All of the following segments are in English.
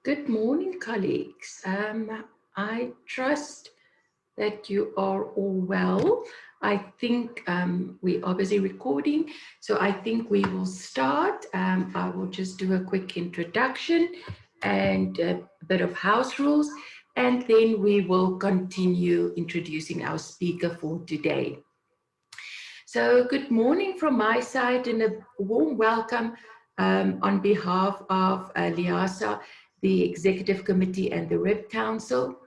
Good morning, colleagues. I trust that you are all well. I think we are busy recording, so I think we will start. I will just do a quick introduction and a bit of house rules, and then we will continue introducing our speaker for today. So good morning from my side and a warm welcome on behalf of LIASA, the Executive Committee and the REP Council.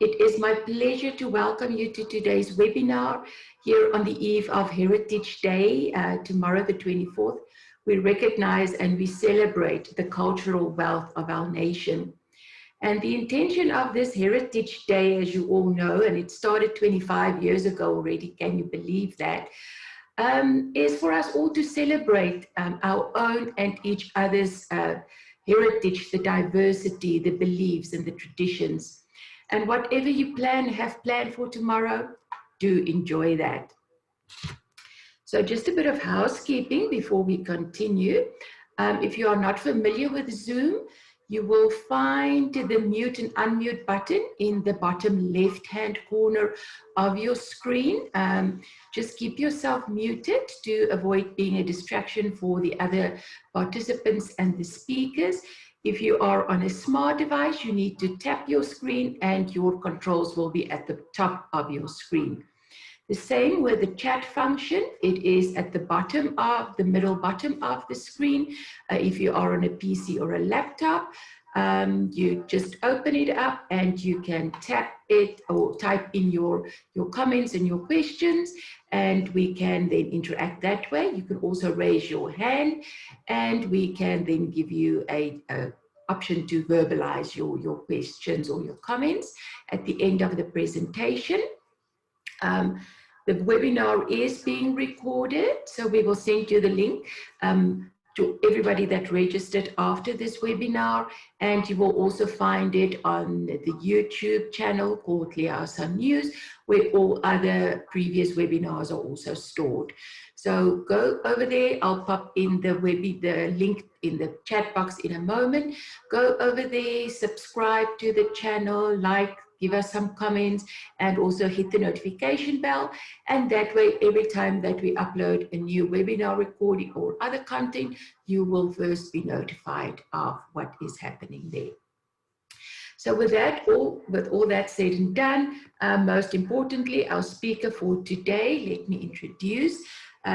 It is my pleasure to welcome you to today's webinar here on the eve of Heritage Day, tomorrow the 24th. We recognize and we celebrate the cultural wealth of our nation. And the intention of this Heritage Day, as you all know, and it started 25 years ago already, can you believe that, is for us all to celebrate our own and each other's heritage, the diversity, the beliefs and the traditions. And whatever you have planned for tomorrow, do enjoy that. So just a bit of housekeeping before we continue. If you are not familiar with Zoom, you will find the mute and unmute button in the bottom left-hand corner of your screen. Just keep yourself muted to avoid being a distraction for the other participants and the speakers. If you are on a smart device, you need to tap your screen and your controls will be at the top of your screen. The same with the chat function. It is at the bottom of the middle bottom of the screen. If you are on a PC or a laptop, you just open it up and you can tap it or type in your comments and your questions, and we can then interact that way. You can also raise your hand and we can then give you a option to verbalize your questions or your comments at the end of the presentation. The webinar is being recorded, so we will send you the link to everybody that registered after this webinar, and you will also find it on the YouTube channel called LIASA News, where all other previous webinars are also stored. So go over there. I'll pop in the link in the chat box in a moment. Go over there, subscribe to the channel, like, give us some comments, and also hit the notification bell. And that way, every time that we upload a new webinar recording or other content, you will first be notified of what is happening there. So with all that said and done, most importantly, our speaker for today, let me introduce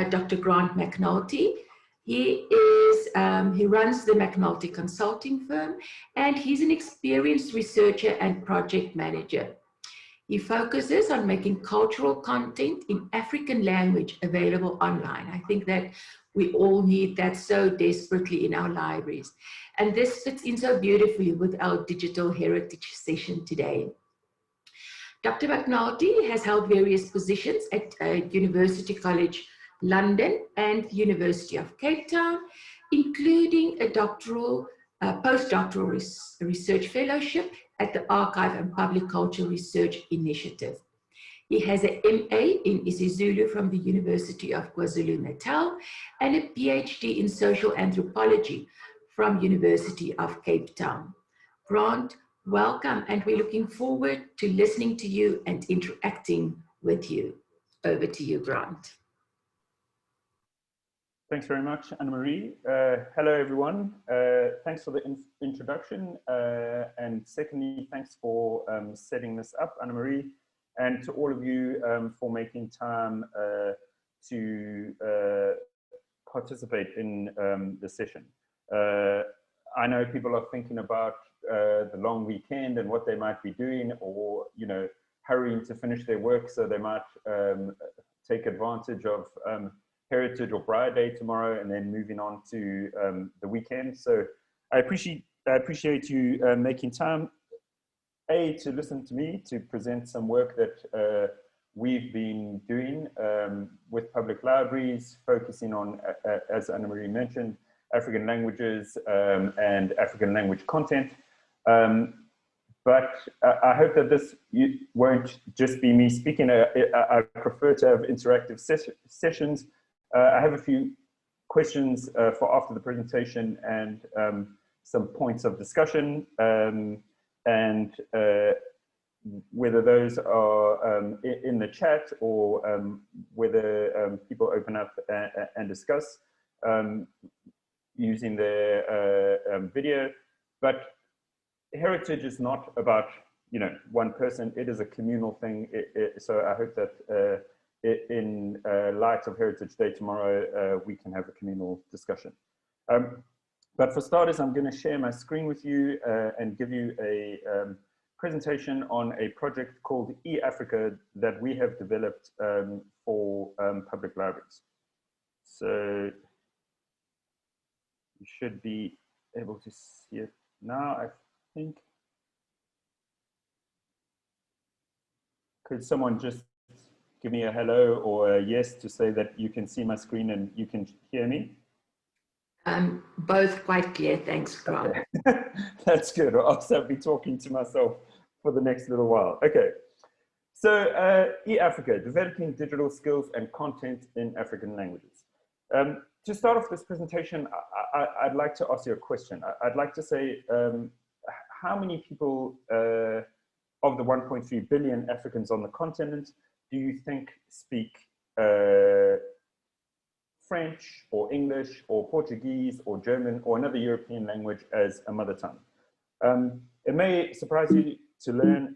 Dr. Grant McNulty. He runs the McNulty consulting firm, and he's an experienced researcher and project manager. He focuses on making cultural content in African language available online. I think that we all need that so desperately in our libraries. And this fits in so beautifully with our digital heritage session today. Dr. McNulty has held various positions at University College London and the University of Cape Town, including a postdoctoral research fellowship at the Archive and Public Culture Research Initiative. He has an MA in isiZulu from the University of KwaZulu-Natal and a PhD in social anthropology from University of Cape Town. Grant, welcome, and we're looking forward to listening to you and interacting with you. Over to you, Grant. Thanks very much, Anna-Marie. Hello, everyone. Thanks for the introduction. And secondly, thanks for setting this up, Anna-Marie, and to all of you for making time to participate in the session. I know people are thinking about the long weekend and what they might be doing, or, you know, hurrying to finish their work, so they might take advantage of Heritage or Briar Day tomorrow and then moving on to the weekend. So I appreciate you making time, to listen to me, to present some work that we've been doing with public libraries, focusing on, as Anna-Marie mentioned, African languages and African language content. But I hope that this won't just be me speaking. I prefer to have interactive sessions. I have a few questions for after the presentation, and some points of discussion, and whether those are in the chat or whether people open up and discuss using their video. But heritage is not about, you know, one person. It is a communal thing. So I hope that in light of Heritage Day tomorrow, we can have a communal discussion. But for starters, I'm going to share my screen with you and give you a presentation on a project called iAfrika that we have developed for public libraries. So you should be able to see it now, I think. Could someone just give me a hello or a yes to say that you can see my screen and you can hear me? Both quite clear, thanks, Grant. Okay. That's good. I'll also be talking to myself for the next little while. Okay. So iAfrika, developing digital skills and content in African languages. To start off this presentation, I'd like to ask you a question. I'd like to say, how many people of the 1.3 billion Africans on the continent do you think speak French or English or Portuguese or German or another European language as a mother tongue? It may surprise you to learn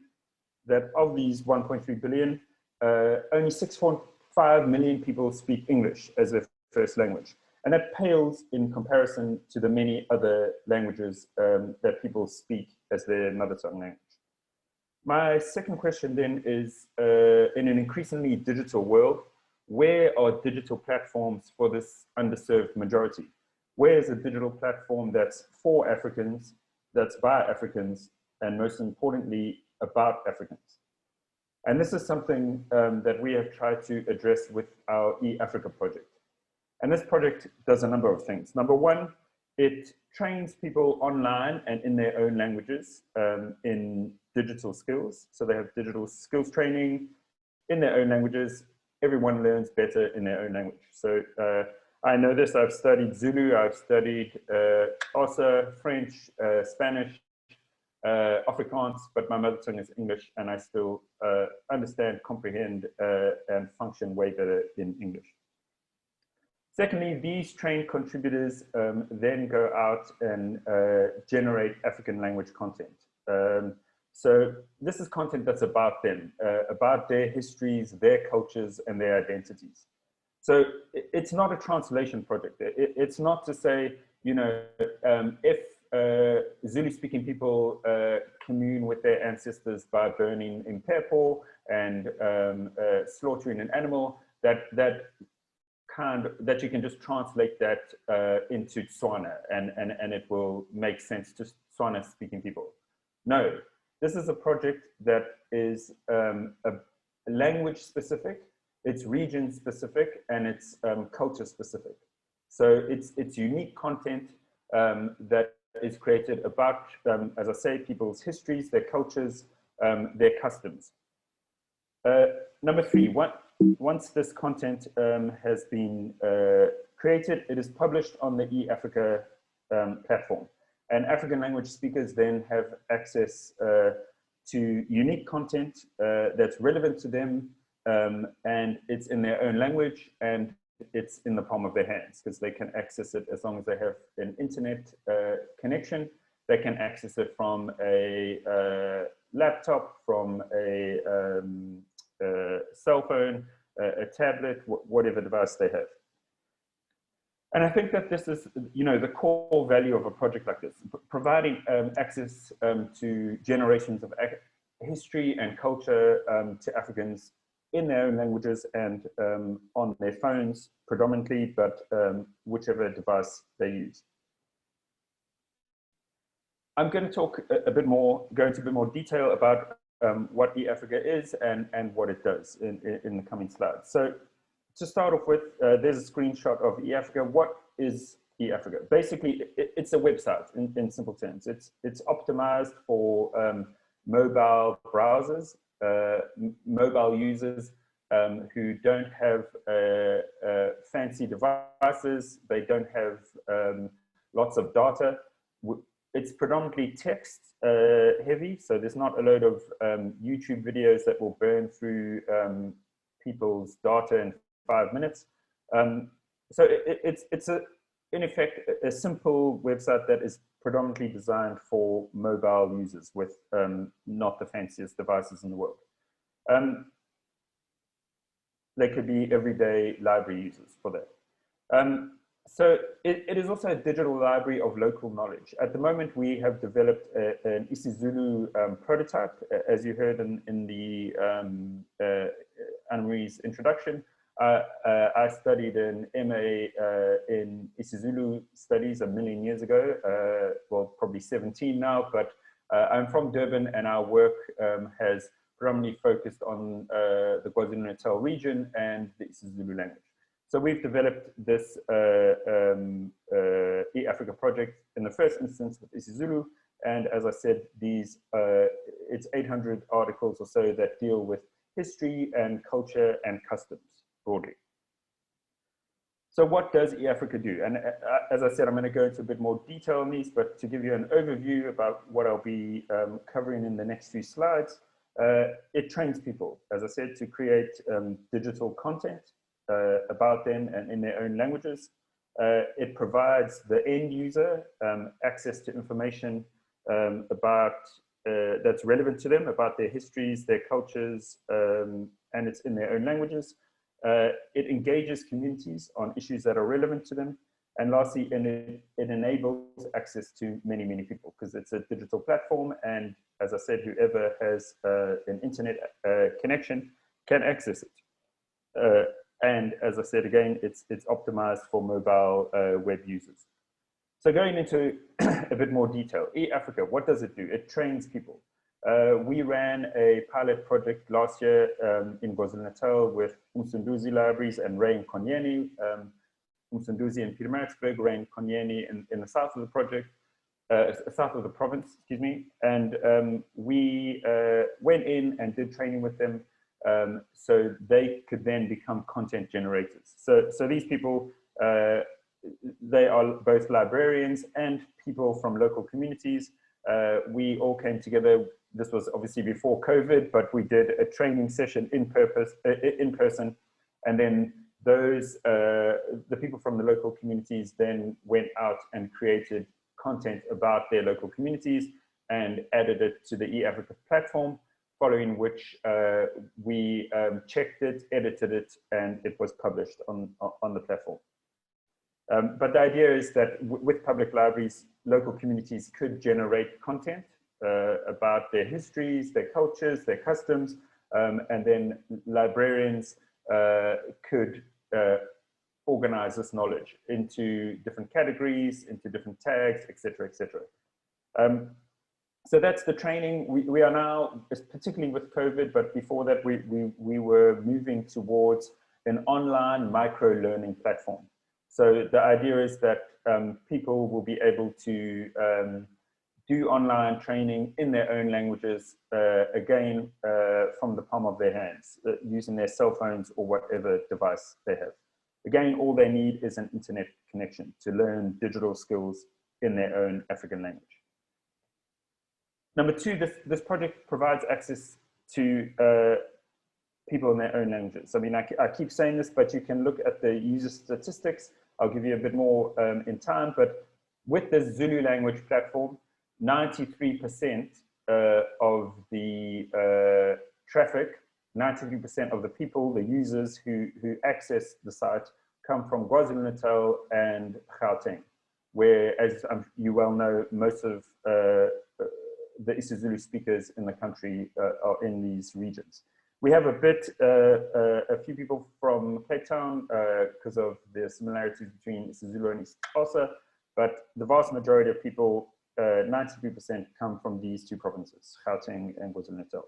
that of these 1.3 billion, only 6.5 million people speak English as their first language. And that pales in comparison to the many other languages that people speak as their mother tongue language. My second question then is, in an increasingly digital world, where are digital platforms for this underserved majority? Where is a digital platform that's for Africans, that's by Africans, and most importantly, about Africans? And this is something that we have tried to address with our iAfrika project. And this project does a number of things. Number one, it trains people online and in their own languages in digital skills. So they have digital skills training in their own languages. Everyone learns better in their own language. So I know this, I've studied Zulu, I've studied also French, Spanish, Afrikaans, but my mother tongue is English, and I still understand, comprehend, and function way better in English. Secondly, these trained contributors then go out and generate African language content. So this is content that's about them, about their histories, their cultures, and their identities. So it's not a translation project. It's not to say, you know, if Zulu-speaking people commune with their ancestors by burning impepo and slaughtering an animal, that you can just translate that into Tswana and it will make sense to Tswana-speaking people. No, this is a project that is language specific, it's region specific, and it's culture specific. So it's unique content that is created about, as I say, people's histories, their cultures, their customs. Number three, once this content has been created, it is published on the iAfrika platform. And African language speakers then have access to unique content that's relevant to them, and it's in their own language, and it's in the palm of their hands, because they can access it as long as they have an internet connection. They can access it from a laptop, from a cell phone, a tablet, whatever device they have. And I think that this is, you know, the core value of a project like this, providing access to generations of history and culture to Africans in their own languages and on their phones predominantly, but whichever device they use. I'm going to talk a bit more, go into a bit more detail about what iAfrika is and what it does in the coming slides. So to start off with, there's a screenshot of iAfrika. What is iAfrika? Basically, it's a website in simple terms. It's optimized for mobile browsers, mobile users who don't have fancy devices. They don't have lots of data. it's predominantly text heavy, so there's not a load of YouTube videos that will burn through people's data in 5 minutes. So it's in effect a simple website that is predominantly designed for mobile users with not the fanciest devices in the world. They could be everyday library users for that. So it is also a digital library of local knowledge. At the moment, we have developed an isiZulu prototype, as you heard in the Anne-Marie's introduction. I studied an MA in isiZulu studies a million years ago, well, probably 17 now, but I'm from Durban, and our work has predominantly focused on the KwaZulu-Natal region and the isiZulu language. So we've developed this iAfrika project in the first instance with isiZulu, and as I said, these it's 800 articles or so that deal with history and culture and customs broadly. So what does iAfrika do? And as I said, I'm going to go into a bit more detail on these, but to give you an overview about what I'll be covering in the next few slides, it trains people, as I said, to create digital content about them and in their own languages. It provides the end user access to information about that's relevant to them, about their histories, their cultures, and it's in their own languages. It engages communities on issues that are relevant to them. And lastly, it enables access to many, many people because it's a digital platform. And as I said, whoever has an internet connection can access it. And as I said, again, it's optimized for mobile web users. So going into a bit more detail, iAfrika, what does it do? It trains people. We ran a pilot project last year in KwaZulu-Natal with Umsunduzi Libraries and Ray and Konyeni. Umsunduzi in Pietermaritzburg, Ray and Konyeni in the south of the project, south of the province, excuse me. And we went in and did training with them so they could then become content generators. So these people, they are both librarians and people from local communities. We all came together. This was obviously before COVID, but we did a training session in person, and then those the people from the local communities then went out and created content about their local communities and added it to the iAfrika platform, following which we checked it, edited it, and it was published on the platform. But the idea is that with public libraries, local communities could generate content about their histories, their cultures, their customs, and then librarians could organize this knowledge into different categories, into different tags, etc., etc. So that's the training. We are now, particularly with COVID, but before that, we were moving towards an online micro-learning platform. So the idea is that people will be able to do online training in their own languages, again, from the palm of their hands, using their cell phones or whatever device they have. Again, all they need is an internet connection to learn digital skills in their own African language. Number two, this project provides access to people in their own languages. I mean, I keep saying this, but you can look at the user statistics. I'll give you a bit more in time, but with the Zulu language platform, 93% of the traffic, 93% of the people, the users who access the site come from KwaZulu-Natal and Gauteng, where, as you well know, most of the isiZulu speakers in the country are in these regions. We have a few people from Cape Town because of the similarities between isiZulu and isiXhosa, but the vast majority of people, 93%, come from these two provinces, Gauteng and KwaZulu-Natal.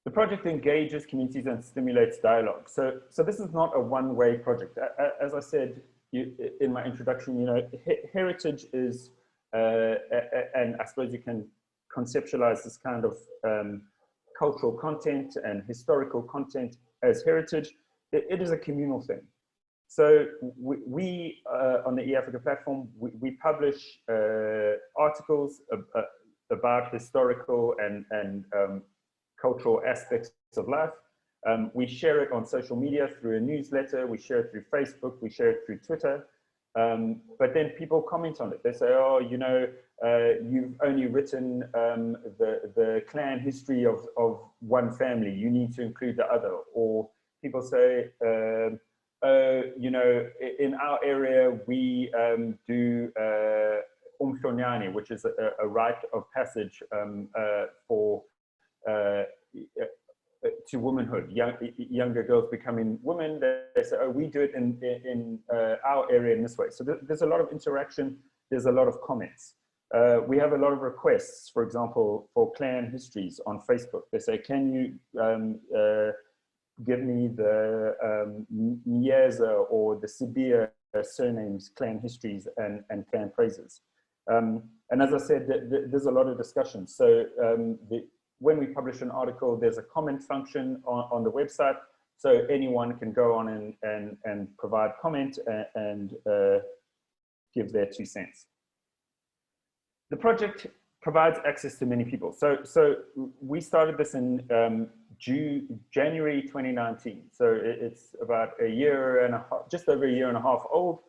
The project engages communities and stimulates dialogue. So this is not a one-way project. As I said in my introduction, you know, heritage is, and I suppose you can conceptualize this kind of cultural content and historical content as heritage. It is a communal thing. So we on the iAfrika platform, we publish articles about historical and cultural aspects of life. We share it on social media through a newsletter, we share it through Facebook, we share it through Twitter. But then people comment on it. They say, oh, you know, you've only written the clan history of one family, you need to include the other. Or people say, you know, in our area, we do umhlonyane, which is a rite of passage for to womanhood, younger girls becoming women. They say, oh, we do it in our area in this way. So there's a lot of interaction, there's a lot of comments. We have a lot of requests, for example, for clan histories on Facebook. They say, can you give me the Mieza or the Sibia surnames, clan histories, and clan phrases. And as I said, there's a lot of discussion. So when we publish an article, there's a comment function on the website. So anyone can go on and provide comment and give their 2 cents. The project provides access to many people. So we started this in January 2019. So it's about a year and a half, just over a year and a half old.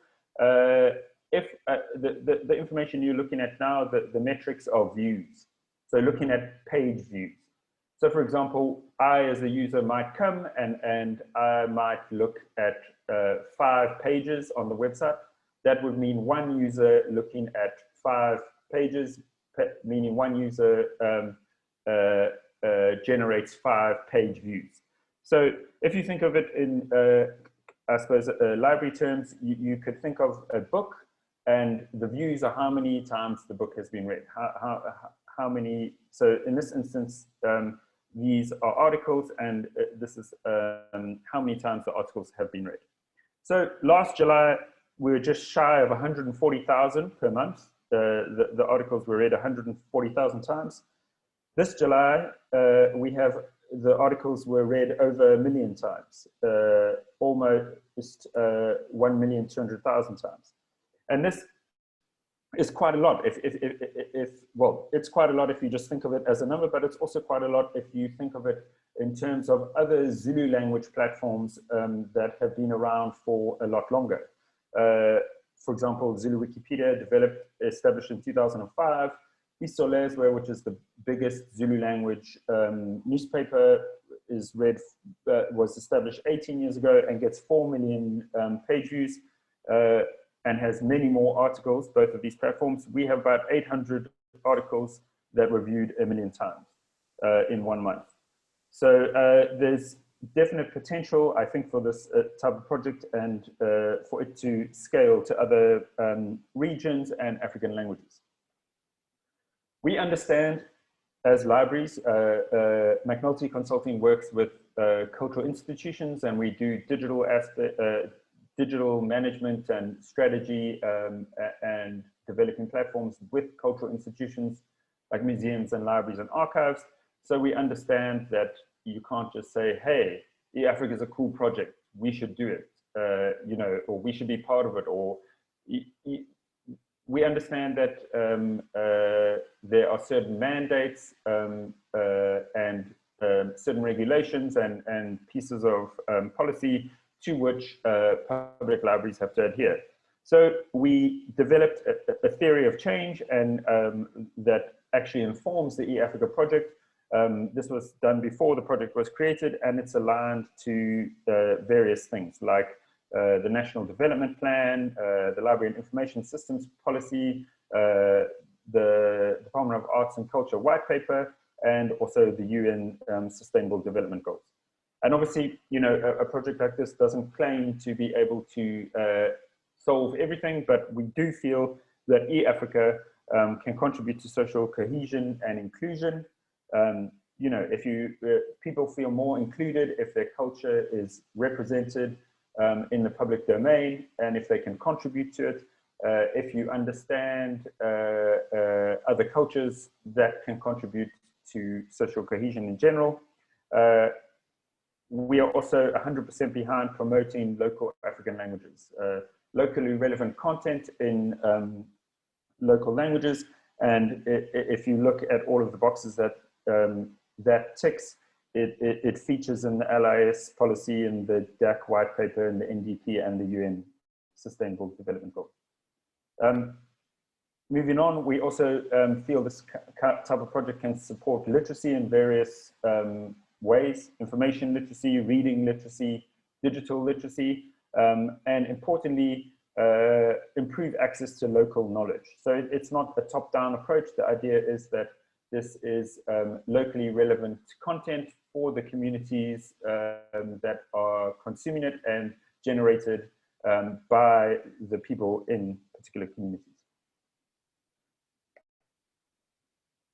If the information you're looking at now, the metrics are views. So looking at page views. So for example, I as a user might come and I might look at 5 pages on the website. That would mean one user looking at 5 pages, meaning one user generates 5 page views. So if you think of it in, I suppose, library terms, you could think of a book, and the views are how many times the book has been read. How many, so in this instance, these are articles, and this is how many times the articles have been read. So last July, we were just shy of 140,000 per month. The articles were read 140,000 times. This July, we have the articles were read over 1 million times, almost 1,200,000 times. And this is quite a lot well, it's quite a lot if you just think of it as a number, but it's also quite a lot if you think of it in terms of other Zulu language platforms that have been around for a lot longer. For example, Zulu Wikipedia established in 2005. Isolezwe, which is the biggest Zulu language newspaper, was established 18 years ago and gets 4 million page views and has many more articles, both of these platforms. We have about 800 articles that were viewed 1 million times in 1 month. So there's definite potential, I think, for this type of project and for it to scale to other regions and African languages. We understand as libraries, McNulty Consulting works with cultural institutions, and we do digital management and strategy and developing platforms with cultural institutions like museums and libraries and archives. So we understand that you can't just say, hey, iAfrika is a cool project, we should do it, you know, or we should be part of it, or we understand that there are certain mandates and certain regulations and pieces of policy to which public libraries have to adhere. So we developed a theory of change and that actually informs the iAfrika project. This was done before the project was created, and it's aligned to various things like the National Development Plan, the Library and Information Systems Policy, the Department of Arts and Culture White Paper, and also the UN Sustainable Development Goals. And obviously, you know, a project like this doesn't claim to be able to solve everything, but we do feel that iAfrika can contribute to social cohesion and inclusion. You know, if people feel more included, if their culture is represented in the public domain, and if they can contribute to it, if you understand other cultures that can contribute to social cohesion in general, we are also 100% behind promoting local African languages, locally relevant content in local languages. And if you look at all of the boxes that that ticks, it features in the LIS policy, in the DAC white paper, in the NDP, and the UN Sustainable Development Goal. Moving on, we also feel this type of project can support literacy in various ways: information literacy, reading literacy, digital literacy, and importantly, improve access to local knowledge. So it's not a top-down approach. The idea is that this is locally relevant content for the communities that are consuming it and generated by the people in particular communities.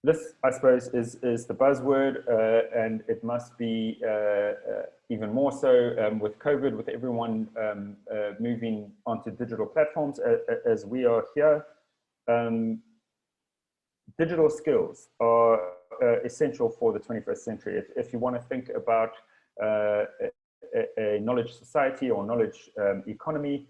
This, I suppose, is the buzzword, and it must be even more so with COVID, with everyone moving onto digital platforms as we are here. Digital skills are essential for the 21st century. If you want to think about a knowledge society or knowledge economy,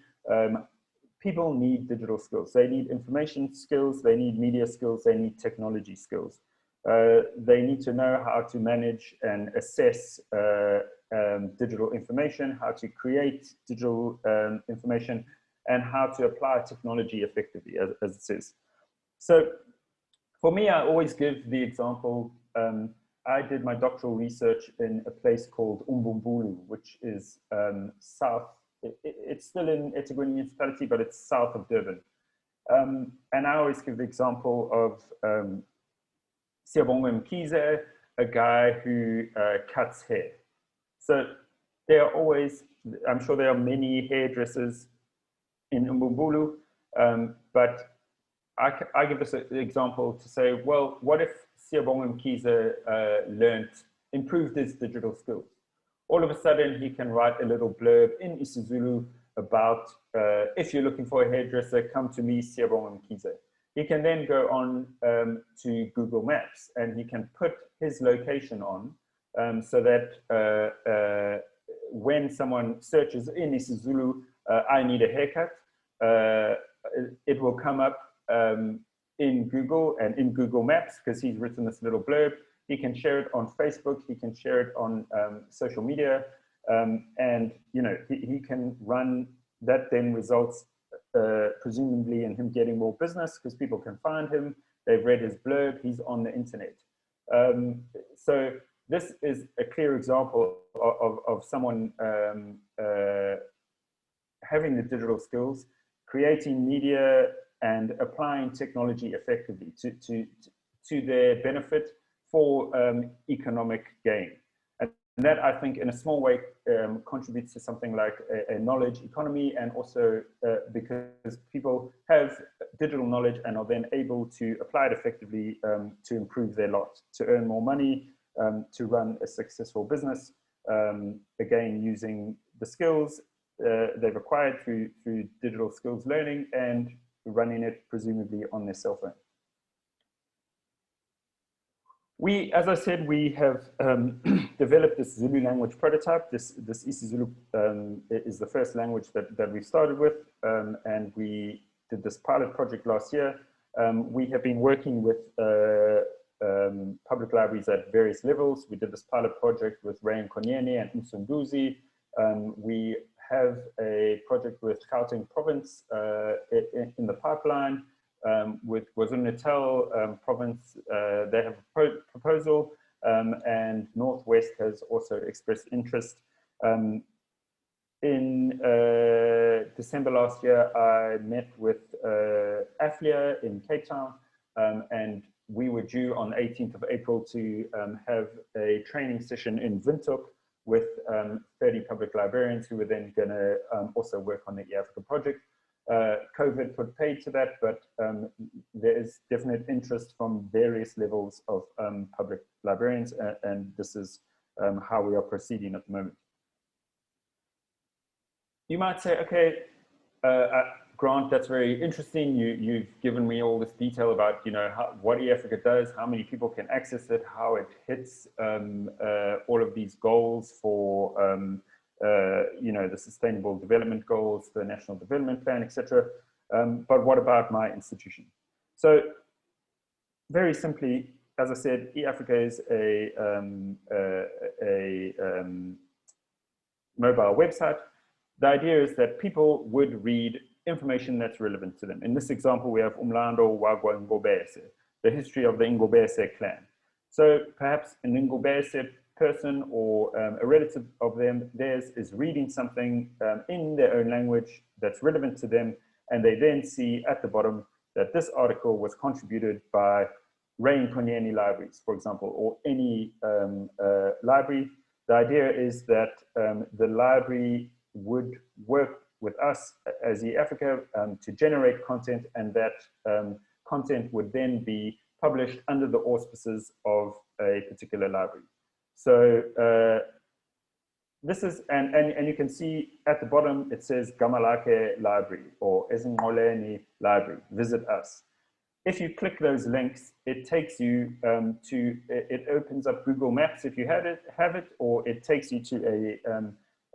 people need digital skills. They need information skills, they need media skills, they need technology skills. They need to know how to manage and assess digital information, how to create digital information, and how to apply technology effectively, as it says. So for me, I always give the example, I did my doctoral research in a place called Umbumbulu, which is south. It's still in eThekwini municipality, but it's south of Durban. And I always give the example of Siyabonga Mkhize, a guy who cuts hair. So there are always, I'm sure there are many hairdressers in Umbumbulu, but I give this an example to say, well, what if Siyabonga Mkhize improved his digital skills? All of a sudden, he can write a little blurb in isiZulu about, if you're looking for a hairdresser, come to me, Siyabonga Mkhize. He can then go on to Google Maps, and he can put his location on so that when someone searches in isiZulu, I need a haircut, it will come up in Google and in Google Maps, because he's written this little blurb. He can share it on Facebook, he can share it on social media, and he can run that. Then results presumably in him getting more business, because people can find him, they've read his blurb, he's on the internet. So this is a clear example of someone having the digital skills, creating media and applying technology effectively to their benefit for economic gain. And that, I think, in a small way contributes to something like a knowledge economy, and also because people have digital knowledge and are then able to apply it effectively to improve their lot, to earn more money, to run a successful business, again, using the skills they've acquired through digital skills learning, and running it presumably on their cell phone. As I said, we have developed this Zulu language prototype. This isiZulu is the first language that we started with, and we did this pilot project last year. We have been working with public libraries at various levels. We did this pilot project with Ray Nkonyene and Msunduzi. We have a project with Gauteng province in the pipeline. With KwaZulu-Natal province, they have a proposal, and Northwest has also expressed interest. In December last year, I met with Afrika in Cape Town, and we were due on 18th of April to have a training session in Windhoek with 30 public librarians who were then going to also work on the iAfrika project. COVID put paid to that, but there is definite interest from various levels of public librarians, and this is how we are proceeding at the moment. You might say, okay, Grant, that's very interesting. You've given me all this detail about, you know, what iAfrika does, how many people can access it, how it hits all of these goals for, you know, the Sustainable Development Goals, the National Development Plan, etc. But what about my institution? So very simply, as I said, iAfrika is a mobile website. The idea is that people would read information that's relevant to them. In this example, we have Umlando Wagwa Ngobese, the history of the Ngobese clan. So perhaps an Ngobese person or a relative of theirs is reading something in their own language that's relevant to them, and they then see at the bottom that this article was contributed by Rain Konyeni Libraries, for example, or any library. The idea is that the library would work with us as iAfrika to generate content, and that content would then be published under the auspices of a particular library. So this is, and you can see at the bottom, it says Gamalake Library or Ezinqoleni Library, visit us. If you click those links, it takes you it opens up Google Maps if you have it, or it takes you to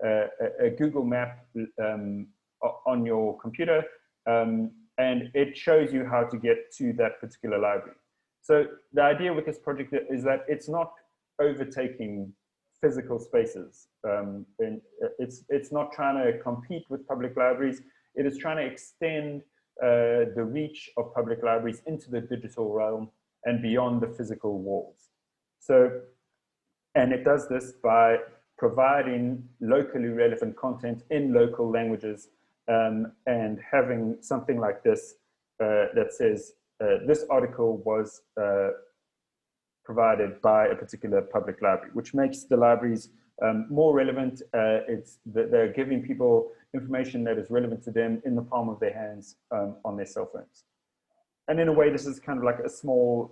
a Google map on your computer, and it shows you how to get to that particular library. So the idea with this project is that it's not overtaking physical spaces. And it's not trying to compete with public libraries. It is trying to extend the reach of public libraries into the digital realm and beyond the physical walls. So, and it does this by providing locally relevant content in local languages, and having something like this that says this article was provided by a particular public library, which makes the libraries more relevant. They're giving people information that is relevant to them in the palm of their hands on their cell phones. And in a way, this is kind of like a small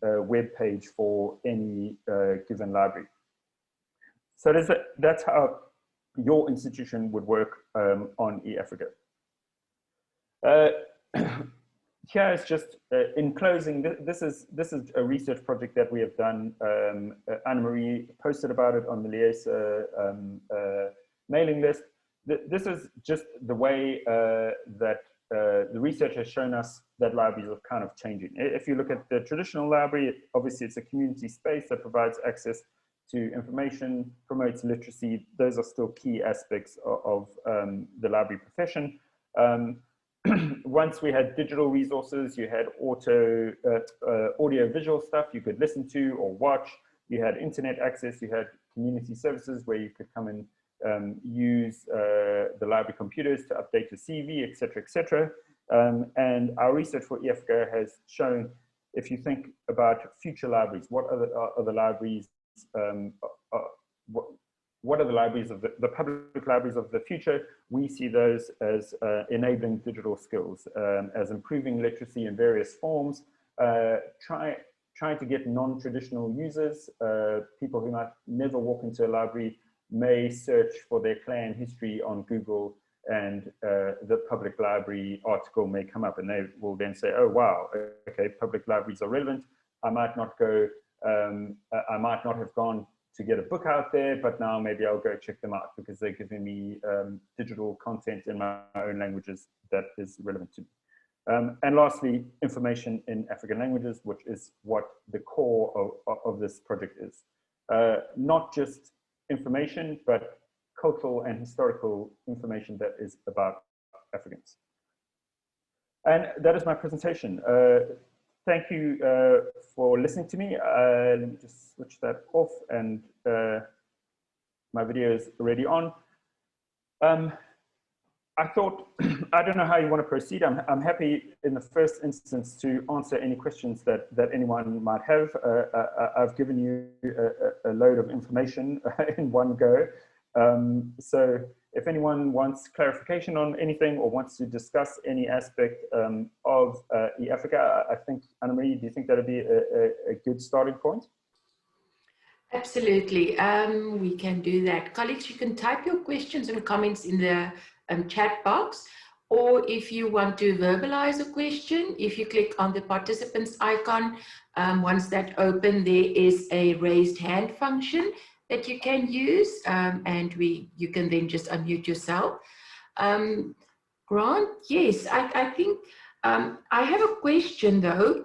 web page for any given library. So that's how your institution would work on iAfrika. Here is just, in closing, this is a research project that we have done. Anne-Marie posted about it on the Liaise mailing list. This is just the way that the research has shown us that libraries are kind of changing. If you look at the traditional library, obviously it's a community space that provides access to information, promotes literacy. Those are still key aspects of the library profession. Once we had digital resources, you had audio-visual stuff you could listen to or watch. You had internet access, you had community services where you could come and use the library computers to update your CV, et cetera, et cetera. And our research for iAfrika has shown, if you think about future libraries, what are the libraries, what are the libraries of the public libraries of the future? We see those as enabling digital skills, as improving literacy in various forms, trying to get non-traditional users, people who might never walk into a library, may search for their clan history on Google, and the public library article may come up, and they will then say, oh, wow, okay, public libraries are relevant. I might not go, I might not have gone to get a book out there, but now maybe I'll go check them out because they're giving me digital content in my own languages that is relevant to me. And lastly, information in African languages, which is what the core of this project is. Not just information, but cultural and historical information that is about Africans. And that is my presentation. Thank you for listening to me. Let me just switch that off, and my video is already on. I thought, I don't know how you want to proceed. I'm happy in the first instance to answer any questions that anyone might have. I've given you a load of information in one go. So if anyone wants clarification on anything or wants to discuss any aspect of iAfrika, I think, Anne-Marie, do you think that would be a good starting point? Absolutely, we can do that. Colleagues, you can type your questions and comments in the chat box, or if you want to verbalize a question, if you click on the participants icon, once that open, there is a raised hand function that you can use, and you can then just unmute yourself. Grant, yes, I think I have a question though.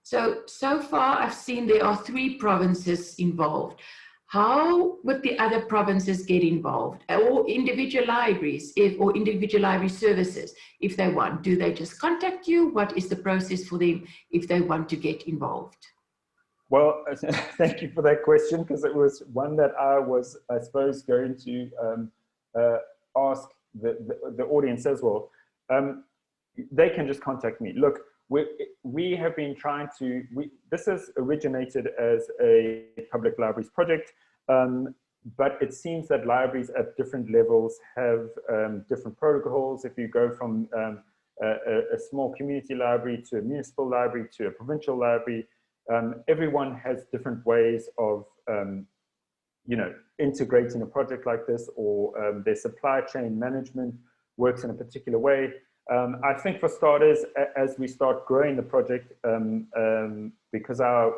So far I've seen there are 3 provinces involved. How would the other provinces get involved, or individual libraries, or individual library services, if they want? Do they just contact you? What is the process for them if they want to get involved? Well, thank you for that question, because it was one that I was, I suppose, going to ask the audience as well. They can just contact me. Look, we have been trying to, this has originated as a public libraries project, but it seems that libraries at different levels have different protocols. If you go from a small community library to a municipal library to a provincial library, everyone has different ways of, you know, integrating a project like this, or their supply chain management works in a particular way. I think for starters, as we start growing the project, because I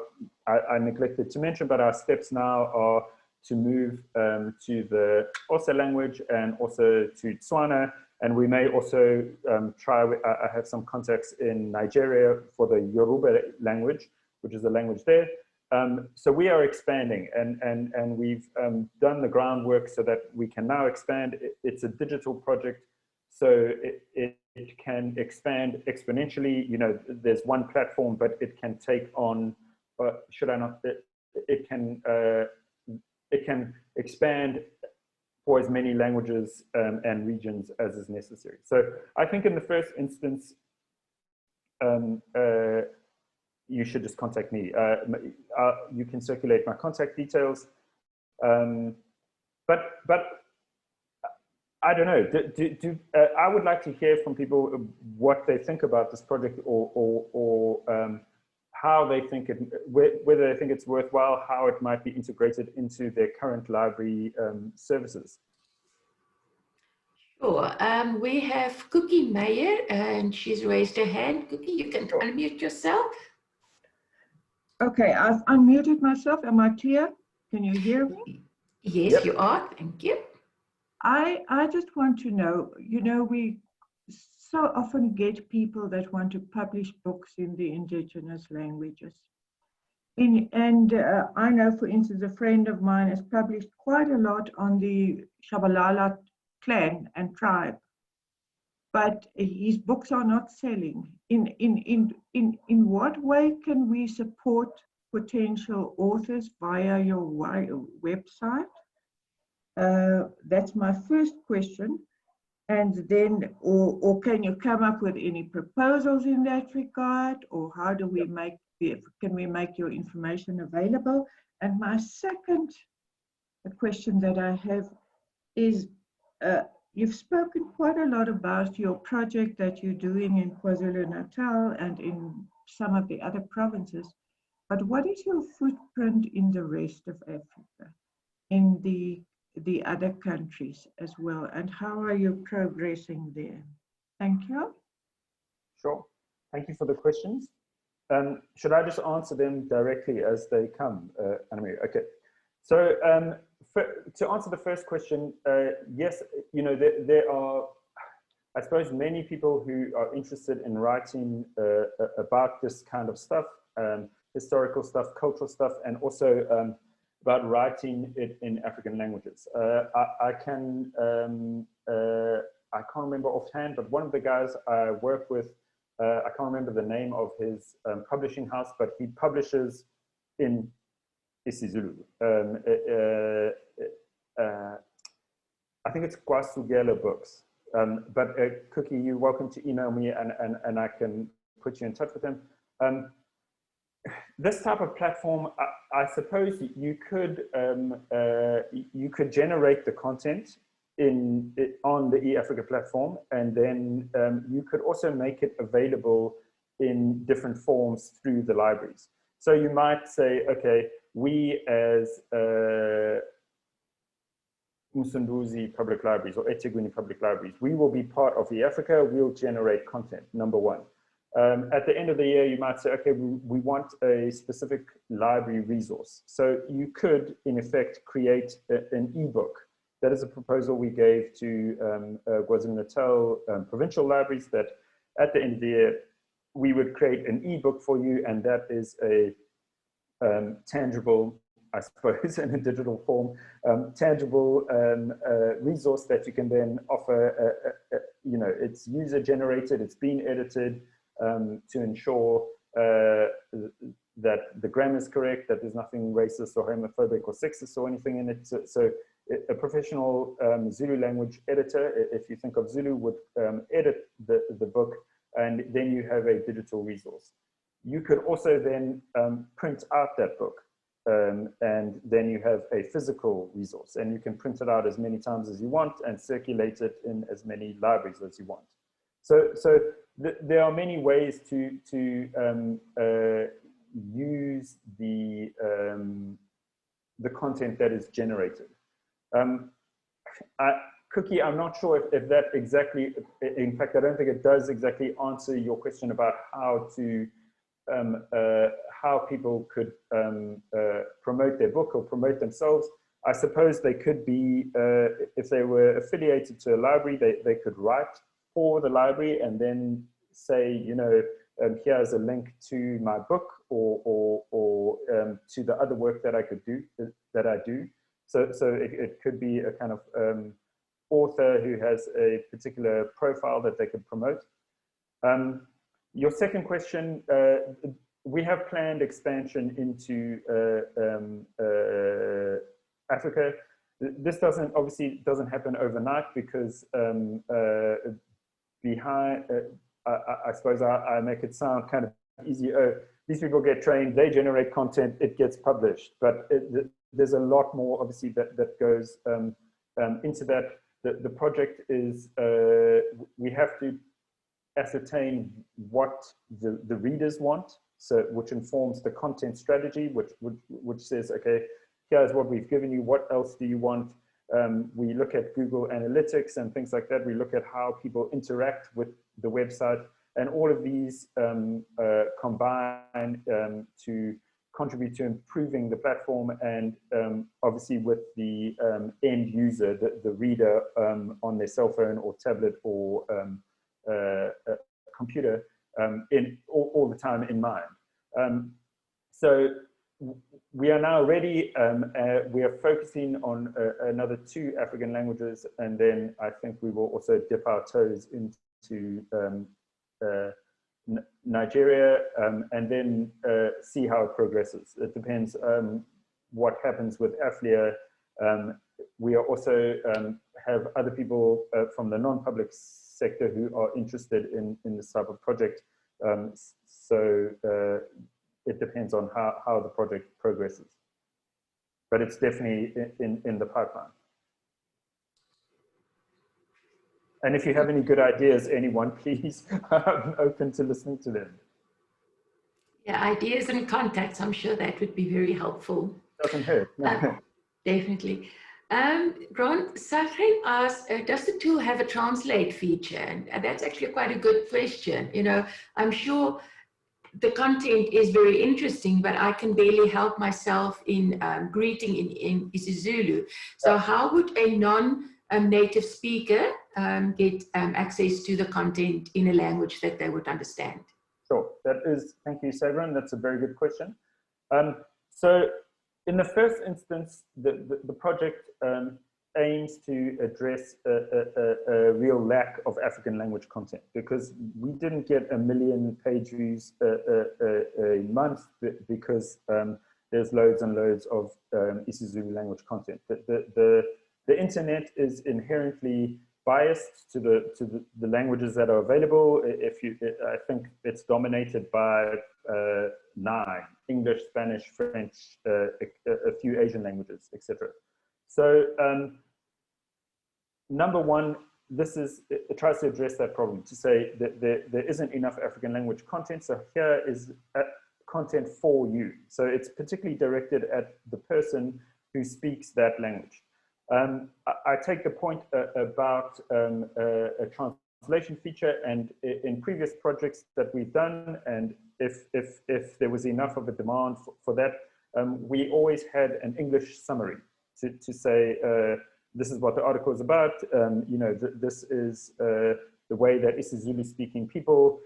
neglected to mention, but our steps now are to move to the Xhosa language and also to Tswana, and we may also try, I have some contacts in Nigeria for the Yoruba language, which is the language there. So we are expanding, and we've done the groundwork so that we can now expand. It's a digital project, so it can expand exponentially. You know, there's one platform, but it can take on, should I not, it can expand for as many languages and regions as is necessary. So I think in the first instance, you should just contact me. You can circulate my contact details. But I don't know. I would like to hear from people what they think about this project, or how they think it, whether they think it's worthwhile, how it might be integrated into their current library services. Sure. We have Cookie Meyer, and she's raised her hand. Cookie, you can unmute yourself. Okay, I've unmuted myself. Am I clear? Can you hear me? Yes, Yep. you are. Thank you. I just want to know, you know, we so often get people that want to publish books in the indigenous languages. I know, for instance, a friend of mine has published quite a lot on the Shabalala clan and tribe, but his books are not selling. In what way can we support potential authors via your website? That's my first question. And then, or can you come up with any proposals in that regard? Or how do we can we make your information available? And my second question that I have is, you've spoken quite a lot about your project that you're doing in KwaZulu-Natal and in some of the other provinces, but what is your footprint in the rest of Africa, in the other countries as well, and how are you progressing there? Thank you. Sure. Thank you for the questions. Should I just answer them directly as they come, Anna-Marie? Okay. So to answer the first question, yes, you know, there are, I suppose, many people who are interested in writing about this kind of stuff, historical stuff, cultural stuff, and also about writing it in African languages. I can't remember offhand, but one of the guys I work with, I can't remember the name of his publishing house, but he publishes in isiZulu. I think it's KwaSugela Books. But Cookie, you're welcome to email me, and I can put you in touch with him. This type of platform, I suppose you could generate the content on the iAfrika platform, and then you could also make it available in different forms through the libraries. So you might say, okay, we as Msunduzi Public Libraries or eThekwini Public Libraries. We will be part of iAfrika. We'll generate content, number one. At the end of the year, you might say, okay, we want a specific library resource. So you could, in effect, create an ebook. That is a proposal we gave to KwaZulu-Natal provincial libraries, that at the end of the year, we would create an ebook for you, and that is a tangible, I suppose, in a digital form, tangible resource that you can then offer. You know, it's user generated, it's been edited to ensure that the grammar is correct, that there's nothing racist or homophobic or sexist or anything in it. So a professional Zulu language editor, if you think of Zulu, would edit the book, and then you have a digital resource. You could also then print out that book, and then you have a physical resource, and you can print it out as many times as you want and circulate it in as many libraries as you want. So there are many ways to use the content that is generated. Cookie, I'm not sure if that exactly, in fact, I don't think it does exactly answer your question about how to, how people could promote their book or promote themselves. I suppose they could be, if they were affiliated to a library, they could write for the library and then say, you know, here's a link to my book or to the other work that I could do, that I do. So it could be a kind of author who has a particular profile that they could promote. Your second question, we have planned expansion into Africa. This obviously doesn't happen overnight because I suppose I make it sound kind of easy. These people get trained, they generate content, it gets published. But there's a lot more, obviously, that goes into that. The project is, we have to ascertain what the readers want, so which informs the content strategy, which says, okay, here's what we've given you, what else do you want? We look at Google Analytics and things like that. We look at how people interact with the website, and all of these combine to contribute to improving the platform, and obviously with the end user, the reader on their cell phone or tablet or computer in all the time in mind. So we are now ready. We are focusing on another 2 African languages, and then I think we will also dip our toes into Nigeria, and then see how it progresses. It depends what happens with AFLIA. We are also have other people from the non-public sector who are interested in this type of project. So it depends on how the project progresses. But it's definitely in the pipeline. And if you have any good ideas, anyone, please, I'm open to listening to them. Yeah, ideas and contacts, I'm sure that would be very helpful. Doesn't hurt. No. Definitely. Ron, Safrin asked, does the tool have a translate feature? And that's actually quite a good question. You know, I'm sure the content is very interesting, but I can barely help myself in greeting in isiZulu. So how would a non-native speaker get access to the content in a language that they would understand? Sure, thank you, Sabrin. That's a very good question. So in the first instance, the project aims to address a real lack of African language content, because we didn't get 1 million page views a month because there's loads and loads of isiZulu language content. The internet is inherently biased to the languages that are available. I think it's dominated by 9: English, Spanish, French, a few Asian languages, etc. So number one, it tries to address that problem, to say that there isn't enough African language content. So here is content for you. So it's particularly directed at the person who speaks that language. I take the point about a translation feature, and in previous projects that we've done, and if there was enough of a demand for that, we always had an English summary to say, this is what the article is about, you know, this is the way that isiZulu speaking people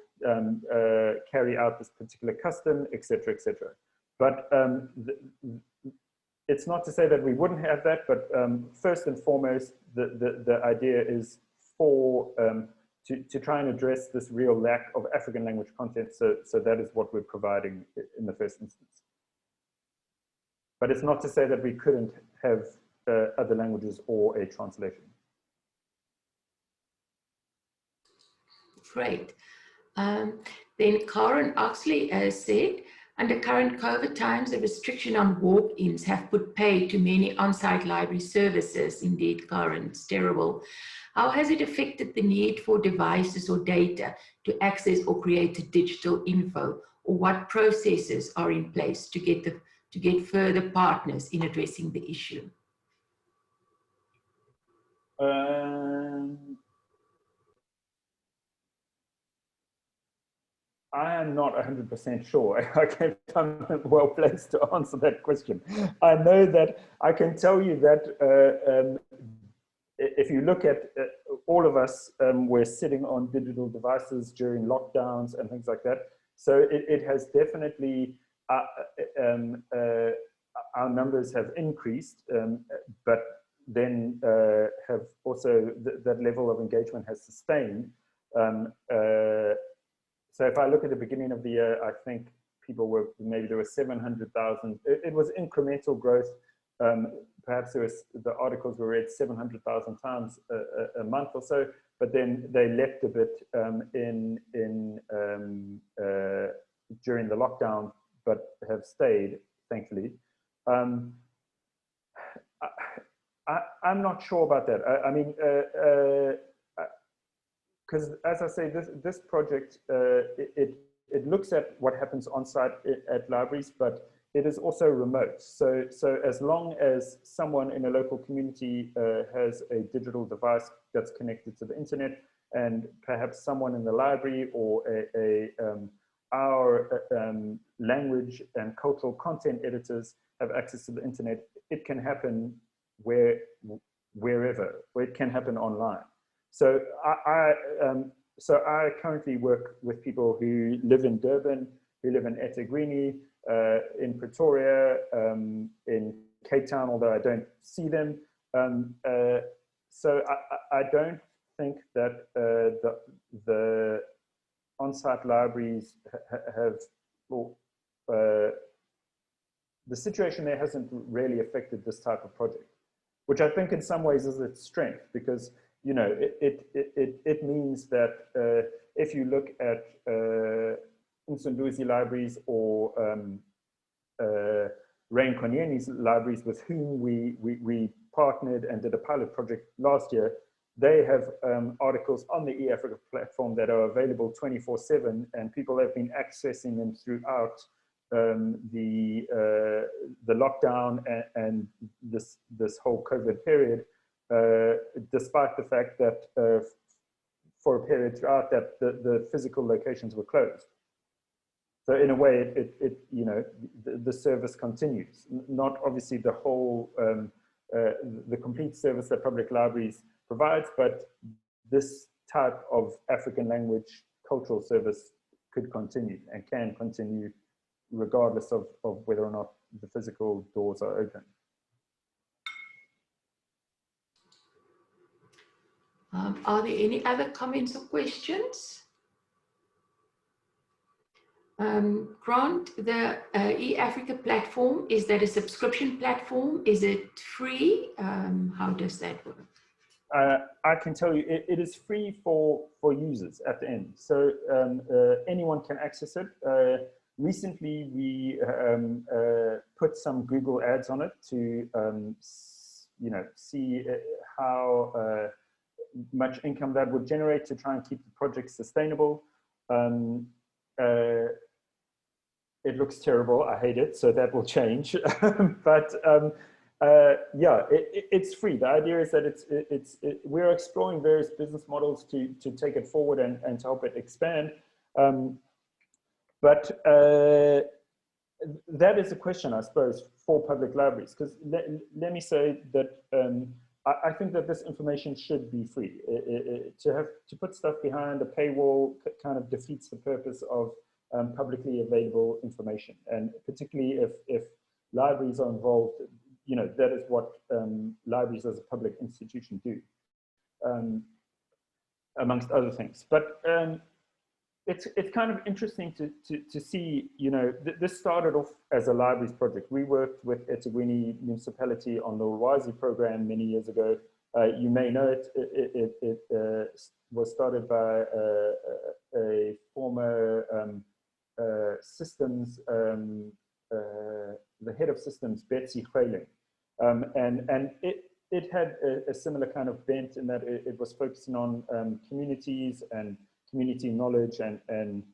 carry out this particular custom, etc., etc. But it's not to say that we wouldn't have that, but first and foremost, the idea is for to try and address this real lack of African language content. So that is what we're providing in the first instance. But it's not to say that we couldn't have other languages or a translation. Great. Then Karen Oxley has said, under current COVID times, the restriction on walk-ins have put pay to many on-site library services. Indeed, Karen, it's terrible. How has it affected the need for devices or data to access or create a digital info? Or what processes are in place to get further partners in addressing the issue? I am not 100% sure. I'm well placed to answer that question. I know that I can tell you that if you look at all of us, we're sitting on digital devices during lockdowns and things like that. So it has definitely, our numbers have increased, but then have also, that level of engagement has sustained. So if I look at the beginning of the year, I think people were, maybe there were 700,000. It was incremental growth. Perhaps there was, the articles were read 700,000 times a month or so, but then they left a bit during the lockdown, but have stayed, thankfully. I'm not sure about that. I mean, because as I say, this project, it looks at what happens on site at libraries, but it is also remote. So as long as someone in a local community has a digital device that's connected to the internet, and perhaps someone in the library or our language and cultural content editors have access to the internet, it can happen wherever, or it can happen online. So I currently work with people who live in Durban, who live in eThekwini, in Pretoria, in Cape Town, although I don't see them. So I don't think that the on-site libraries have, the situation there hasn't really affected this type of project, which I think in some ways is its strength, because you know, it means that if you look at Msunduzi libraries or Rain Konyeni's libraries, with whom we partnered and did a pilot project last year, they have articles on the iAfrika platform that are available 24/7, and people have been accessing them throughout the lockdown and this whole COVID period. Despite the fact that for a period throughout that the physical locations were closed. So in a way, you know, the service continues. Not obviously the whole, the complete service that public libraries provides, but this type of African language cultural service could continue and can continue regardless of whether or not the physical doors are open. Are there any other comments or questions? Grant, the iAfrika platform, is that a subscription platform? Is it free? How does that work? I can tell you it is free for users at the end. So anyone can access it. Recently, we put some Google ads on it to you know, see how much income that would generate to try and keep the project sustainable. It looks terrible. I hate it. So that will change. But Yeah, it's free. The idea is that we're exploring various business models to take it forward and to help it expand. But that is a question, I suppose, for public libraries, because let me say that I think that this information should be free. To put stuff behind a paywall kind of defeats the purpose of publicly available information, and particularly if libraries are involved, you know, that is what libraries as a public institution do, amongst other things. But it's kind of interesting to see, you know, this started off as a libraries project. We worked with eThekwini municipality on the Rwazi program many years ago. You may know it. It was started by a former systems, the head of systems, Betsy Khweling. And it had a similar kind of bent in that it was focusing on communities and community knowledge and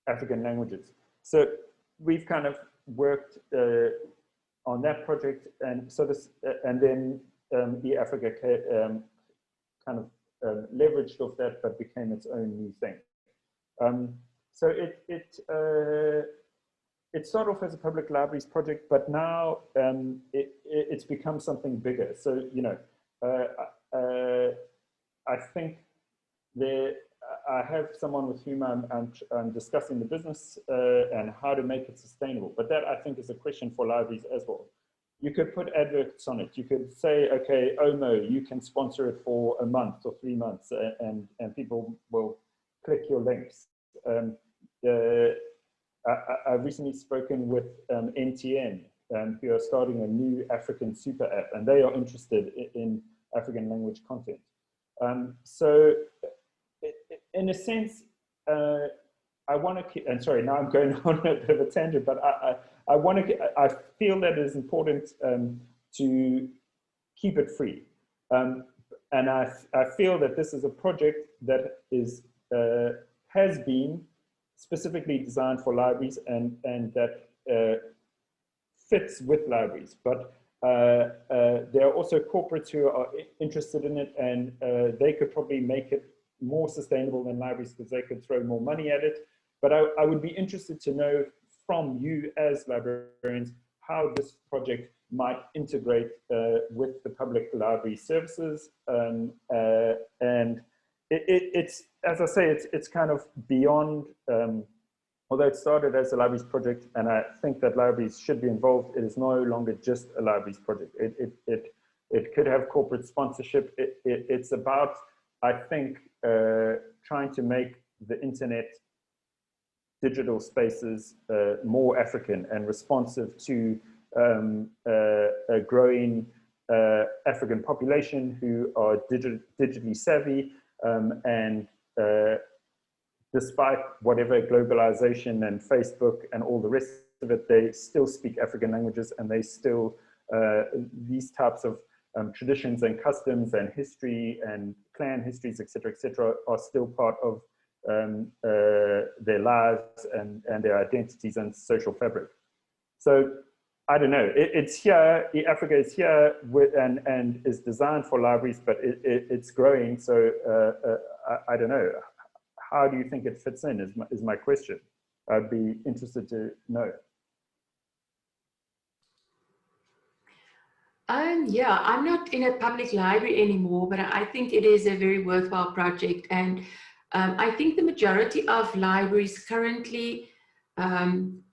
African languages. So we've kind of worked on that project, and so this, and then iAfrika kind of leveraged off that, but became its own new thing. So it started off as a public libraries project, but now it's become something bigger. So, you know, I think I have someone with whom I'm discussing the business and how to make it sustainable. But that, I think, is a question for libraries as well. You could put adverts on it. You could say, okay, OMO, you can sponsor it for a month or 3 months, and people will click your links. I've recently spoken with NTN, who are starting a new African super app, and they are interested in African language content. So in a sense, I want to keep, and sorry, now I'm going on a bit of a tangent, but I feel that it is important to keep it free. And I feel that this is a project that is, has been specifically designed for libraries and that fits with libraries. But there are also corporates who are interested in it, and they could probably make it more sustainable than libraries because they could throw more money at it. But I would be interested to know from you as librarians how this project might integrate with the public library services. And it's, as I say, it's kind of beyond, although it started as a libraries project, and I think that libraries should be involved, it is no longer just a libraries project. It could have corporate sponsorship. It's about, I think, trying to make the internet digital spaces more African and responsive to a growing African population who are digitally savvy, and despite whatever globalization and Facebook and all the rest of it, they still speak African languages, and they still, these types of traditions and customs and history and clan histories, et cetera, are still part of their lives and their identities and social fabric. So I don't know, it's here, iAfrika is here and is designed for libraries, but it's growing. So I don't know, how do you think it fits in is my question. I'd be interested to know. Yeah, I'm not in a public library anymore, but I think it is a very worthwhile project. And I think the majority of libraries currently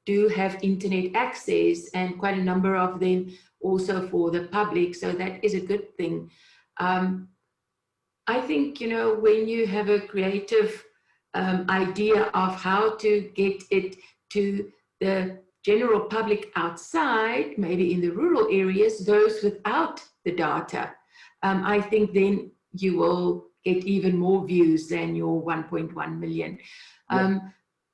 do have internet access, and quite a number of them also for the public. So that is a good thing. I think, you know, when you have a creative idea of how to get it to the general public outside, maybe in the rural areas, those without the data, I think then you will get even more views than your 1.1 million.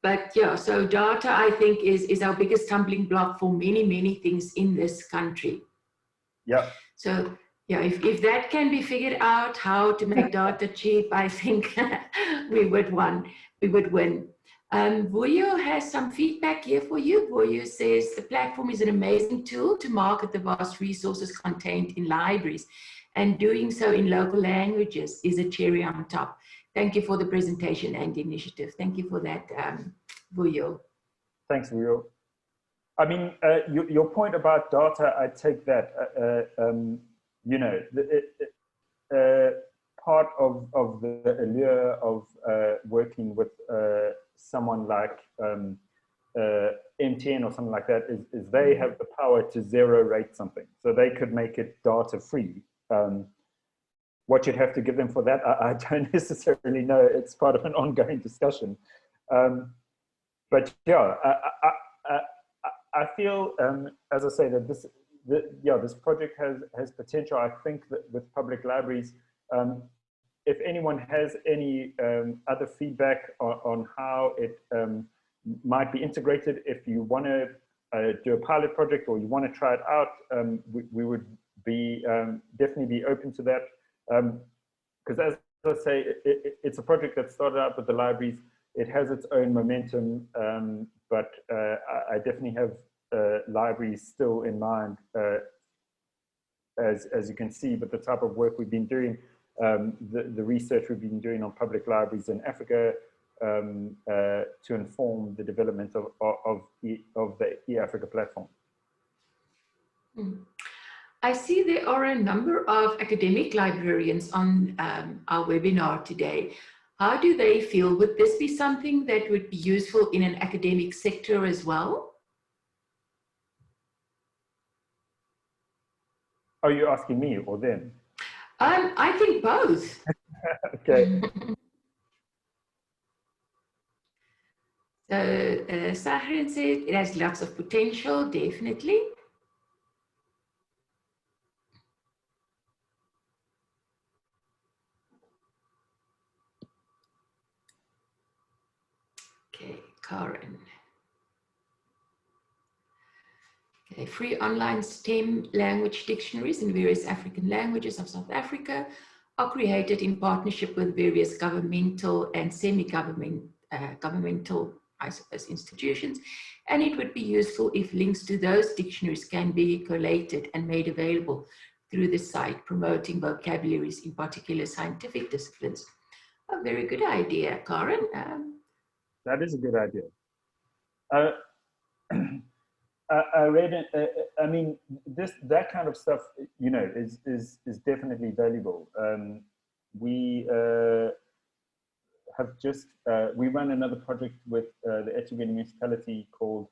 But yeah, so data, I think, is our biggest stumbling block for many, many things in this country. Yeah. So yeah, if that can be figured out, how to make data cheap, I think we would win. Vuyo has some feedback here for you. Vuyo says the platform is an amazing tool to market the vast resources contained in libraries, and doing so in local languages is a cherry on top. Thank you for the presentation and initiative. Thank you for that, Vuyo. Thanks, Vuyo. I mean, your point about data, I take that. You know, part of the allure of working with someone like MTN or something like that is they have the power to zero rate something. So they could make it data free. What you'd have to give them for that, I don't necessarily know. It's part of an ongoing discussion. But yeah, I feel, as I say, that this project has potential. I think that with public libraries, if anyone has any other feedback on how it might be integrated, if you want to do a pilot project or you want to try it out, we would be definitely be open to that. Because as I say, it's a project that started out with the libraries. It has its own momentum, but I definitely have libraries still in mind, as you can see, but the type of work we've been doing, the research we've been doing on public libraries in Africa to inform the development of the iAfrika platform. I see there are a number of academic librarians on our webinar today. How do they feel? Would this be something that would be useful in an academic sector as well? Are you asking me or them? I think both. Okay. So Sahrin said it has lots of potential, definitely. Okay, Karen. Okay, free online STEM language dictionaries in various African languages of South Africa are created in partnership with various governmental and semi-governmental, I suppose, institutions. And it would be useful if links to those dictionaries can be collated and made available through the site, promoting vocabularies in particular scientific disciplines. A very good idea, Karen. That is a good idea. I read it. I mean, that kind of stuff, you know, is definitely valuable. We have just we run another project with the Etienne municipality called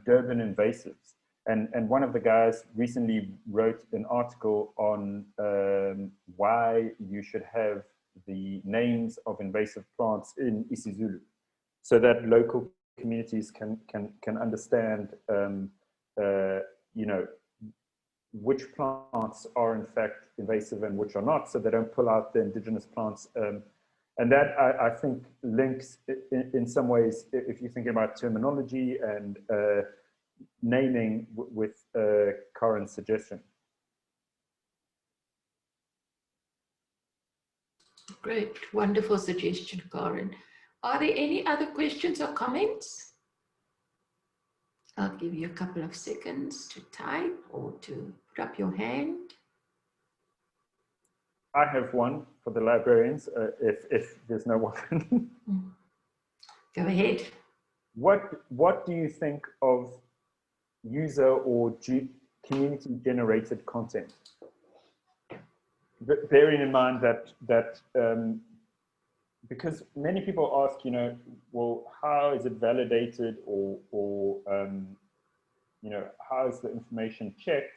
Durban Invasives, and one of the guys recently wrote an article on why you should have the names of invasive plants in isiZulu, so that local communities can understand, you know, which plants are in fact invasive and which are not, so they don't pull out the indigenous plants. And that I think links in some ways, if you're thinking about terminology and naming with Karen's suggestion. Great, wonderful suggestion, Karen. Are there any other questions or comments? I'll give you a couple of seconds to type or to put up your hand. I have one for the librarians, if there's no one. Go ahead. What do you think of user or community-generated content? Bearing in mind that because many people ask, you know, well, how is it validated, or you know, how is the information checked?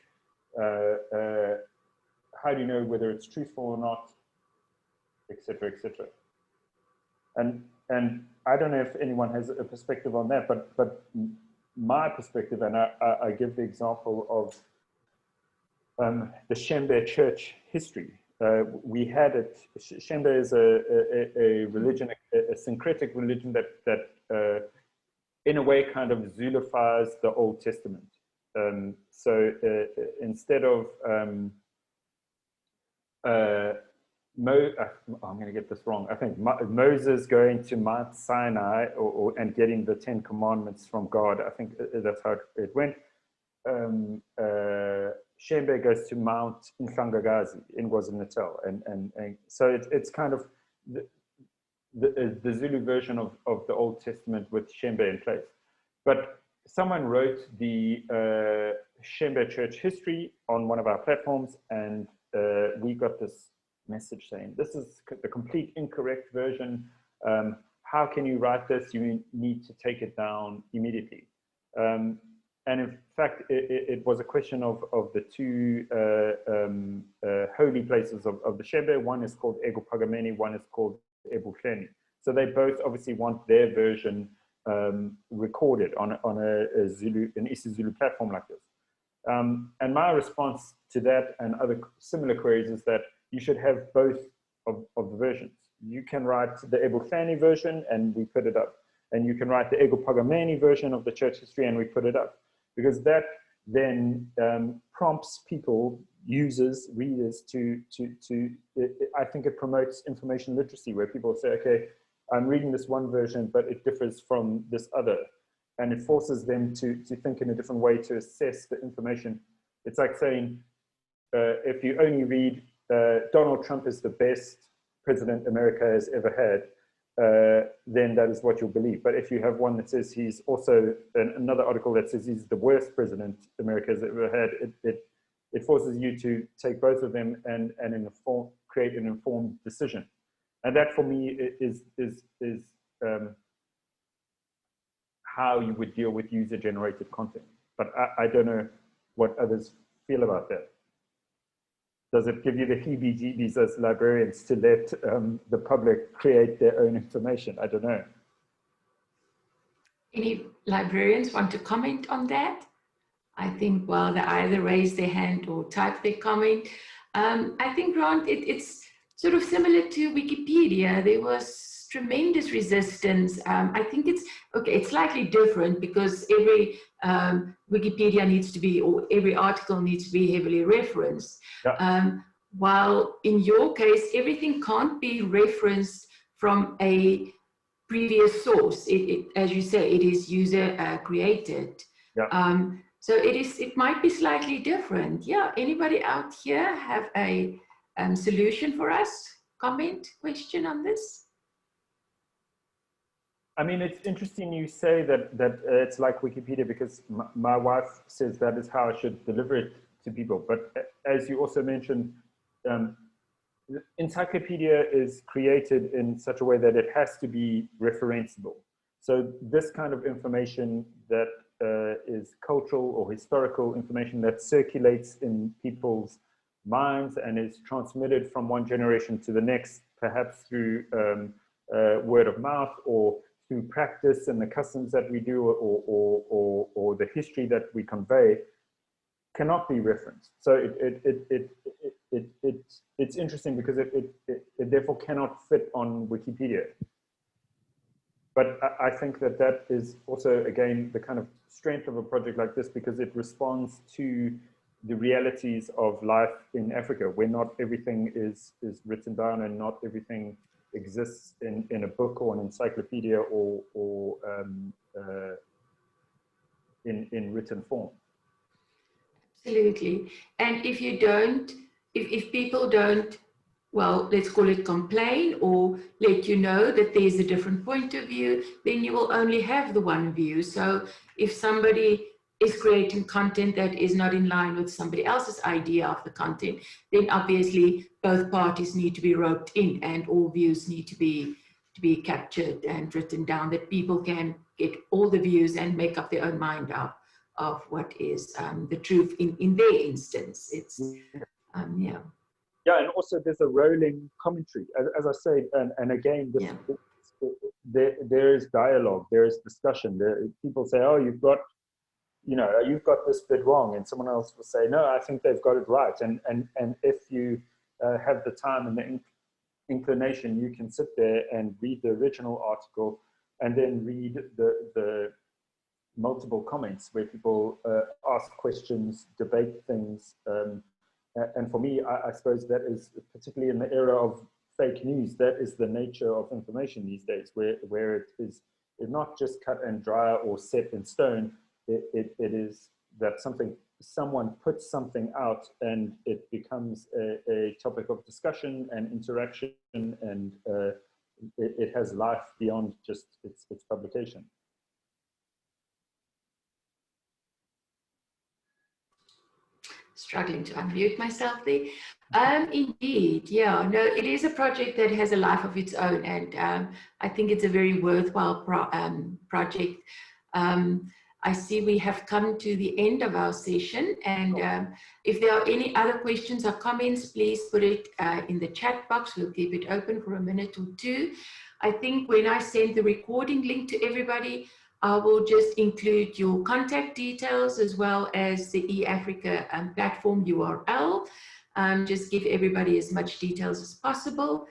How do you know whether it's truthful or not, etc., etc. And I don't know if anyone has a perspective on that, but my perspective, and I give the example of the Shembe church history. We had it. Shembe is a religion, a syncretic religion that in a way kind of Zulifies the Old Testament. So instead of I'm going to get this wrong. I think Moses going to Mount Sinai and getting the 10 Commandments from God. I think that's how it went. Shembe goes to Mount Nhlangagazi in KwaZulu-Natal, and so it's kind of the Zulu version of the Old Testament with Shembe in place. But someone wrote the Shembe church history on one of our platforms, and we got this message saying, this is the complete incorrect version. How can you write this? You need to take it down immediately. And in fact, it was a question of the two holy places of the Shembe. One is called Egupagameni, one is called Ebuhleni. So they both obviously want their version recorded on a Zulu, an isiZulu platform like this. And my response to that and other similar queries is that you should have both of the versions. You can write the Ebuhleni version and we put it up. And you can write the Egupagameni version of the church history and we put it up. Because that then prompts people, users, readers I think it promotes information literacy, where people say, okay, I'm reading this one version, but it differs from this other. And it forces them to think in a different way to assess the information. It's like saying, if you only read Donald Trump is the best president America has ever had, then that is what you'll believe. But if you have one that says he's also, another article that says he's the worst president America has ever had, it forces you to take both of them and create an informed decision. And that for me is how you would deal with user-generated content. But I don't know what others feel about that. Does it give you the heebie-jeebies as librarians to let the public create their own information? I don't know. Any librarians want to comment on that? I think, well, they either raise their hand or type their comment. I think, Grant, it's sort of similar to Wikipedia. There was tremendous resistance. I think it's slightly different because every Wikipedia needs to be, or every article needs to be heavily referenced. Yeah. While in your case, everything can't be referenced from a previous source. As you say, it is user created. Yeah. So it might be slightly different. Yeah. Anybody out here have a solution for us? Comment, question on this? I mean, it's interesting you say that it's like Wikipedia, because my wife says that is how I should deliver it to people. But as you also mentioned, encyclopedia is created in such a way that it has to be referenceable. So this kind of information that is cultural or historical information that circulates in people's minds and is transmitted from one generation to the next, perhaps through word of mouth or through practice and the customs that we do, or the history that we convey, cannot be referenced. So it's interesting because it therefore cannot fit on Wikipedia. But I think that is also, again, the kind of strength of a project like this, because it responds to the realities of life in Africa, where not everything is written down and not everything exists in a book or an encyclopedia or in written form. Absolutely. And if you don't, if people don't, well, let's call it complain or let you know that there's a different point of view, then you will only have the one view. So if somebody is creating content that is not in line with somebody else's idea of the content, then obviously both parties need to be roped in and all views need to be captured and written down, that people can get all the views and make up their own mind of what is the truth in their instance. It's, yeah. Yeah, and also there's a rolling commentary, as I say, and again, there is dialogue, there is discussion. People say, oh, you've got this bit wrong, and someone else will say, no, I think they've got it right. And if you have the time and the inclination, you can sit there and read the original article and then read the multiple comments where people ask questions, debate things, And for me, I suppose that is, particularly in the era of fake news, that is the nature of information these days, where it is not just cut and dry or set in stone. It is that someone puts something out and it becomes a topic of discussion and interaction, and it has life beyond just its publication. Struggling to unmute myself there. Indeed, yeah, no, it is a project that has a life of its own, and I think it's a very worthwhile project. I see we have come to the end of our session, and if there are any other questions or comments, please put it in the chat box. We'll keep it open for a minute or two. I think when I send the recording link to everybody, I will just include your contact details as well as the iAfrika platform URL. Just give everybody as much details as possible.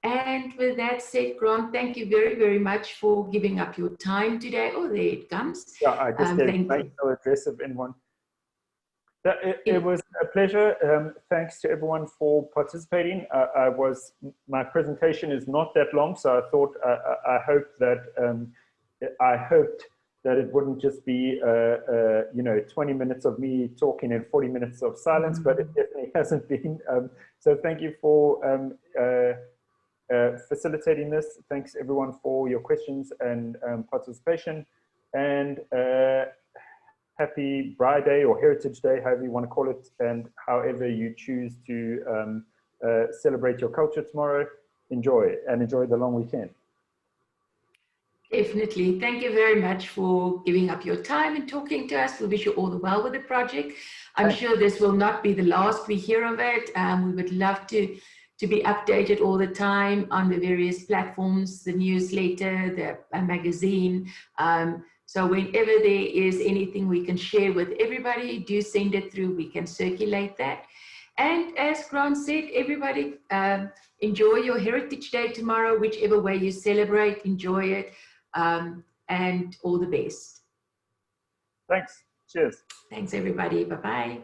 And with that said, Grant, thank you very, very much for giving up your time today. Oh, there it comes. Yeah, I just gave my email address of anyone. It was a pleasure. Thanks to everyone for participating. My presentation is not that long, so I thought I hoped that it wouldn't just be 20 minutes of me talking and 40 minutes of silence, but it definitely hasn't been. So thank you for facilitating this. Thanks everyone for your questions and participation, and happy Braai Day or Heritage Day, however you want to call it, and however you choose to celebrate your culture tomorrow. Enjoy the long weekend. Definitely. Thank you very much for giving up your time and talking to us. We wish you all the well with the project. I'm sure this will not be the last we hear of it. We would love to be updated all the time on the various platforms, the newsletter, the magazine. So whenever there is anything we can share with everybody, do send it through. We can circulate that. And as Grant said, everybody enjoy your Heritage Day tomorrow, whichever way you celebrate, enjoy it. And all the best. Thanks. Cheers. Thanks, everybody. Bye-bye.